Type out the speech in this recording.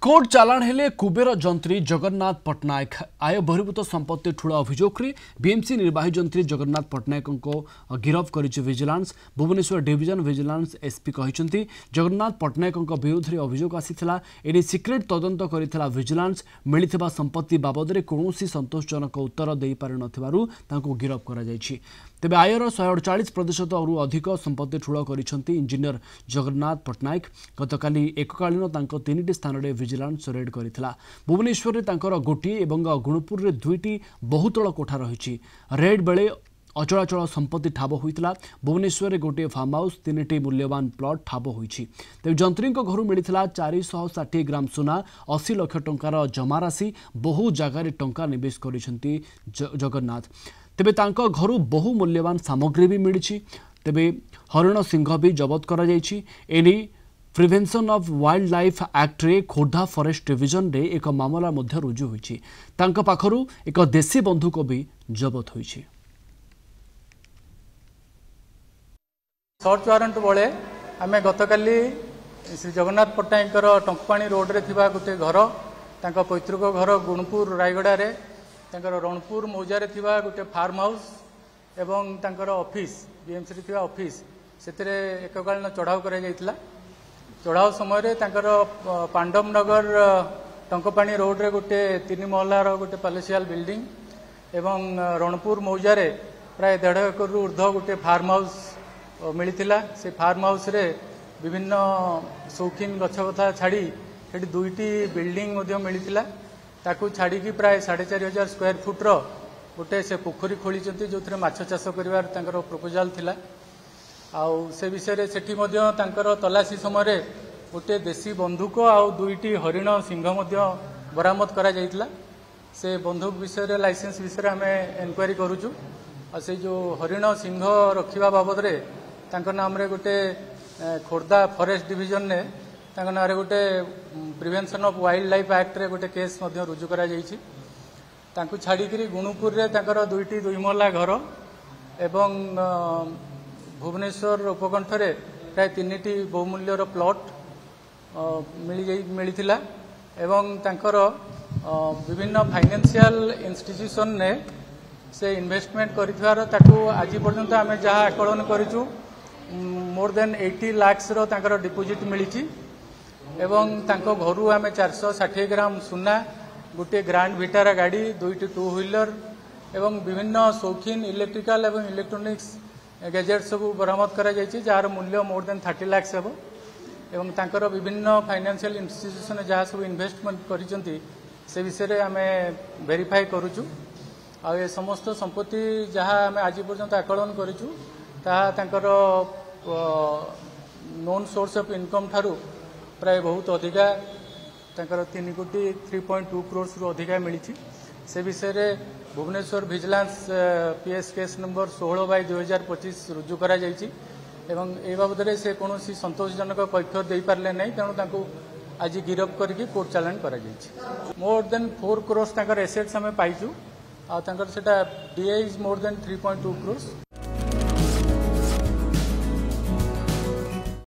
Court चालाण हेले कुबेर जंत्री जगन्नाथ पट्टनायक आय बहिर्भूत संपत्ति ठूल अभियोग बीएमसी निर्वाही जंत्री जगन्नाथ पट्टनायक गिरफ कर vigilance Bhubaneswar division vigilance SP कहते जगन्नाथ पट्टनायक विरोध में अभियोग आसाला एने सिक्रेट तदंत कर विजिलेंस मिलता संपत्ति बाबद में कौन संतोषजनक उत्तर दे पारि नथिबारु गिरफ कर तेबे आयर 148% अधिक संपत्ति ठूल कर इंजीनियर जगन्नाथ पट्टनायक गतकाली एककालीन तीन स्थान में विजिलेंस रेड करथिला। भुवनेश्वर में गोटे और गुणुपुर में दुईटी बहुतल कोठा रही रेड बेले अचलाचल संपत्ति ठाब होता। भुवनेश्वर में गोटे फार्म हाउस 3टी मूल्यवान प्लॉट ठाब होती। तेज जंत्री घर मिलता 460 ग्राम सुना 80 लाख टंकार जमाराशि बहु जगार टंका निवेश कर जगन्नाथ। तेबे तांको घरू बहु मूल्यवान सामग्री भी मिली। तेबे हरिण सिंह भी जबत कर any prevention of wild life act रे खोर्धा फॉरेस्ट डिविजन रे एक मामला मध्य रुजु होईछि। तांको पाखरु एक देशी बंदूक भी जबत होईछि। सर्च वारंट बेले आम गतकाली श्री जगन्नाथ पट्टनायक टंकपाणी रोड रे थिबा गोटे घर तांको पैतृक घर गुणपुर रायगड़ा रे तांकर रणपुर मौजा थिबा गोटे फार्म हाउस एवं तांकर ऑफिस बीएमसी रे थिबा ऑफिस सेतिरे एककालीन चढ़ाऊ करा जायतिला। चढ़ाऊ समय तांकर पांडवनगर टंकपाणी रोड रे गोटे 3 महलार गोटे पैलेसियल बिल्डिंग एवं रणपुर मौजा प्राय 1.5 एकड़ ऊर्ध्व गोटे फार्म हाउस मिलता। से फार्म हाउस रे विभिन्न शौकीन गछकथा छाड़ी सेठी 2टी बिल्डिंग मिलता। ताकू छाड़ी प्राय 4,500 स्क्वायर फुट गोटे से पोखरी खोली जो थे माछ चाष कर प्रपोजाल थिला। आउ से विषय सेठी तलाशी समय गोटे देशी बंदूक आउ 2टी हरिण सिंह बरामद करा जायतिला। से बंदूक विषय लाइसेंस विषय आम एनक्वारी करुचु। से जो हरिण सिंह रखा बाबद रे नाम रे गोटे खोर्धा फॉरेस्ट डिविजन ने नाम रे गोटे prevention of wild life act रे गोटे केस रुजु करा जायछि। तांकु छाड़ी गुणुपुर रे 2टी 2 महला घर एवं भुवनेश्वर उपकंठ रे प्राय 3टी बहुमूल्यर प्लॉट मिलता एवं तांकर विभिन्न फाइनेंशियल इंस्टीट्यूशन ने से इन्वेस्टमेंट करिथवार ताकू आज पर्यंत आम जहाँ आकलन करिचु मोर देन 80 लाख रो डिपोजिट मिली एवं तांको घरू आम 460 ग्राम सुना गोटे ग्रांड विटारा गाड़ी 2टी 2 व्हीलर एवं विभिन्न शौकीन इलेक्ट्रिकल एवं इलेक्ट्रोनिक्स गैजेट सब बरामद करा जायछि जार मूल्य मोर देन 30 लाख सब एवं तांकर विभिन्न फाइनेंशियल इंस्टीट्यूशन जहाँ सब इन्वेस्टमेंट करिसंती से विषय आम वेरीफाई करुचु। आ ये समस्त संपत्ति जहाँ आम आज पर्यंत आकलन करिचु ताहा तांकर नोन सोर्स ऑफ इनकम ठारू प्राय बहुत अधिका तांकर 3 कोटी 3.2 करोड़ रु अधिका मिली। से विषय Bhubaneswar vigilance PS case number 16/2025 रुजु करा जायछि एवं ए बाबद से कौन संतोषजनक कैफियत दे पारले नहीं तेणु तांको आज गिरफ करके कोर्ट चालान करा जायछि। मोर देन 4 करोड़ तांकर एसेट्स हमें पाइछु आ तांकर सेटा DA is more than 3.2 crore.